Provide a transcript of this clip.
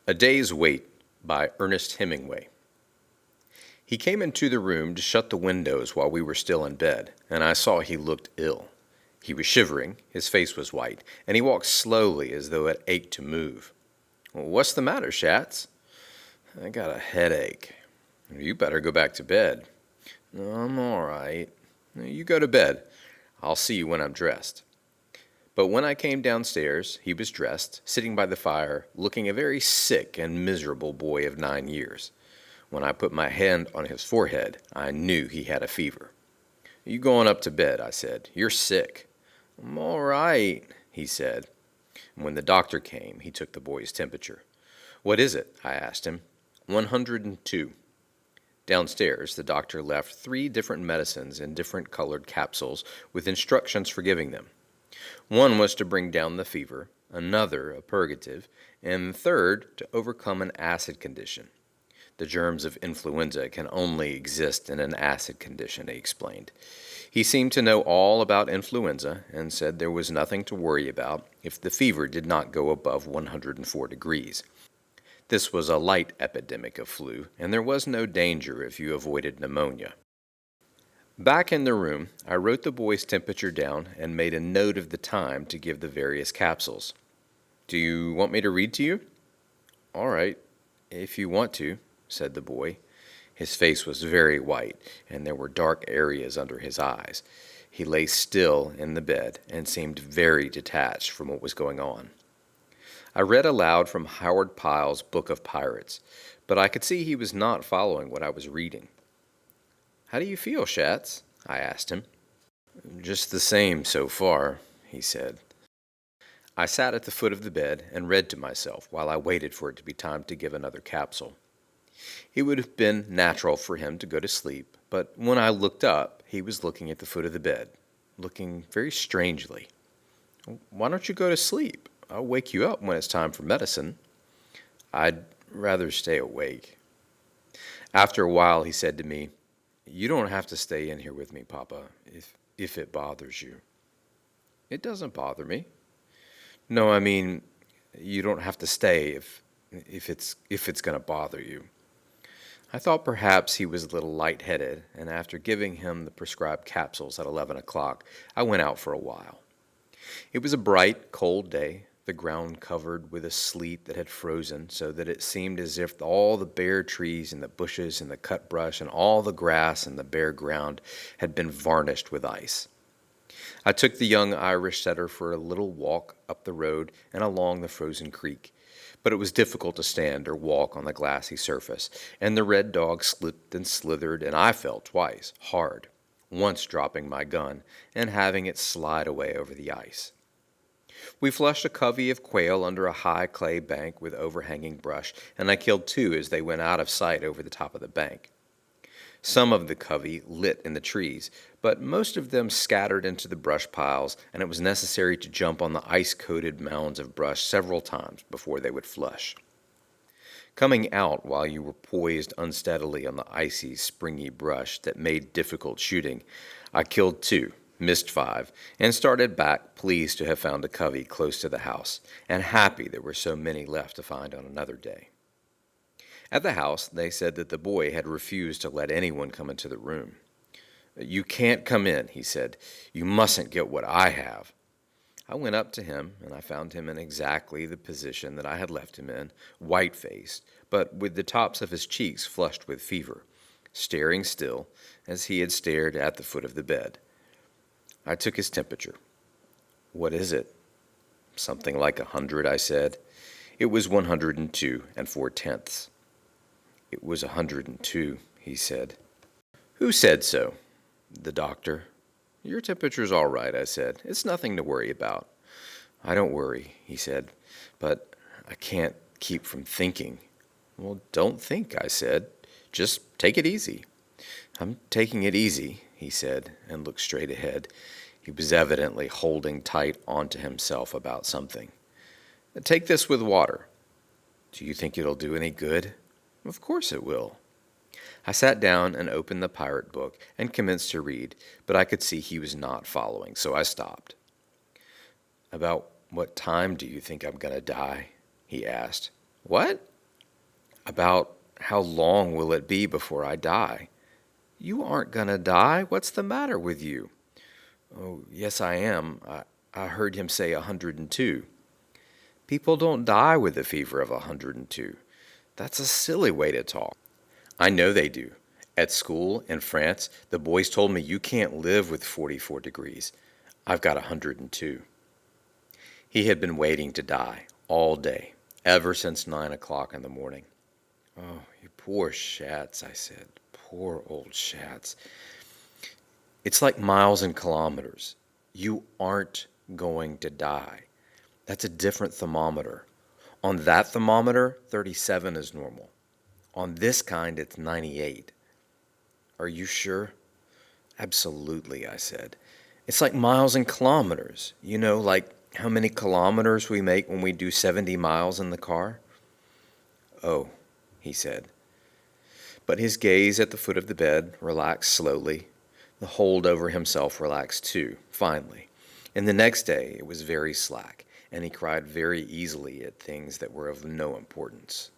A Day's Wait by Ernest Hemingway. He came into the room to shut the windows while we were still in bed, and I saw he looked ill. He was shivering, his face was white, and he walked slowly as though it ached to move. "What's the matter, Schatz?" "I got a headache." "You better go back to bed." "I'm all right." "You go to bed. I'll see you when I'm dressed." But when I came downstairs, he was dressed, sitting by the fire, looking a very sick and miserable boy of 9 years. When I put my hand on his forehead, I knew he had a fever. "You going up to bed," I said. "You're sick." "I'm all right," he said. When the doctor came, he took the boy's temperature. "What is it?" I asked him. 102. Downstairs, the doctor left 3 different medicines in different colored capsules with instructions for giving them. One was to bring down the fever, another a purgative, and the third to overcome an acid condition. The germs of influenza can only exist in an acid condition, he explained. He seemed to know all about influenza and said there was nothing to worry about if the fever did not go above 104 degrees. This was a light epidemic of flu, and there was no danger if you avoided pneumonia. Back in the room, I wrote the boy's temperature down and made a note of the time to give the various capsules. "Do you want me to read to you?" "All right, if you want to," said the boy. His face was very white, and there were dark areas under his eyes. He lay still in the bed and seemed very detached from what was going on. I read aloud from Howard Pyle's Book of Pirates, but I could see he was not following what I was reading. "How do you feel, Schatz?" I asked him. "Just the same so far," he said. I sat at the foot of the bed and read to myself while I waited for it to be time to give another capsule. It would have been natural for him to go to sleep, but when I looked up, he was looking at the foot of the bed, looking very strangely. "Why don't you go to sleep? I'll wake you up when it's time for medicine." "I'd rather stay awake." After a while, he said to me, "You don't have to stay in here with me, Papa, if it bothers you." "It doesn't bother me." "No, I mean, you don't have to stay if it's going to bother you." I thought perhaps he was a little lightheaded, and after giving him the prescribed capsules at 11 o'clock, I went out for a while. It was a bright, cold day, the ground covered with a sleet that had frozen so that it seemed as if all the bare trees and the bushes and the cut brush and all the grass and the bare ground had been varnished with ice. I took the young Irish setter for a little walk up the road and along the frozen creek, but it was difficult to stand or walk on the glassy surface, and the red dog slipped and slithered, and I fell twice, hard, once dropping my gun and having it slide away over the ice. We flushed a covey of quail under a high clay bank with overhanging brush, and I killed 2 as they went out of sight over the top of the bank. Some of the covey lit in the trees, but most of them scattered into the brush piles, and it was necessary to jump on the ice-coated mounds of brush several times before they would flush. Coming out while you were poised unsteadily on the icy, springy brush that made difficult shooting, I killed 2, missed 5, and started back, pleased to have found a covey close to the house, and happy there were so many left to find on another day. At the house, they said that the boy had refused to let anyone come into the room. "You can't come in," he said. "You mustn't get what I have." I went up to him, and I found him in exactly the position that I had left him in, white-faced, but with the tops of his cheeks flushed with fever, staring still, as he had stared at the foot of the bed. I took his temperature. "What is it?" "Something like 100, I said. It was 102 4/10. "It was 102, he said. "Who said so?" "The doctor." "Your temperature's all right," I said. "It's nothing to worry about." "I don't worry," he said, "but I can't keep from thinking." "Well, don't think," I said. "Just take it easy." "I'm taking it easy," he said, and looked straight ahead. He was evidently holding tight onto himself about something. "Take this with water." "Do you think it'll do any good?" "Of course it will." I sat down and opened the pirate book and commenced to read, but I could see he was not following, so I stopped. "About what time do you think I'm going to die?" he asked. "What?" About how long will it be before I die? You aren't gonna die. What's the matter with you? Oh, yes, I am. I heard him say 102. People don't die with a fever of 102. That's a silly way to talk. I know they do. At school in France, the boys told me you can't live with 44 degrees. I've got 102. He had been waiting to die all day, ever since 9 o'clock in the morning. Oh, you poor Shats, I said. Poor old Shats. It's like miles and kilometers. You aren't going to die. That's a different thermometer. On that thermometer, 37 is normal. On this kind, it's 98. Are you sure? Absolutely, I said. It's like miles and kilometers. You know, like how many kilometers we make when we do 70 miles in the car? Oh, he said. But his gaze at the foot of the bed relaxed slowly. The hold over himself relaxed too, finally. And the next day it was very slack, and he cried very easily at things that were of no importance.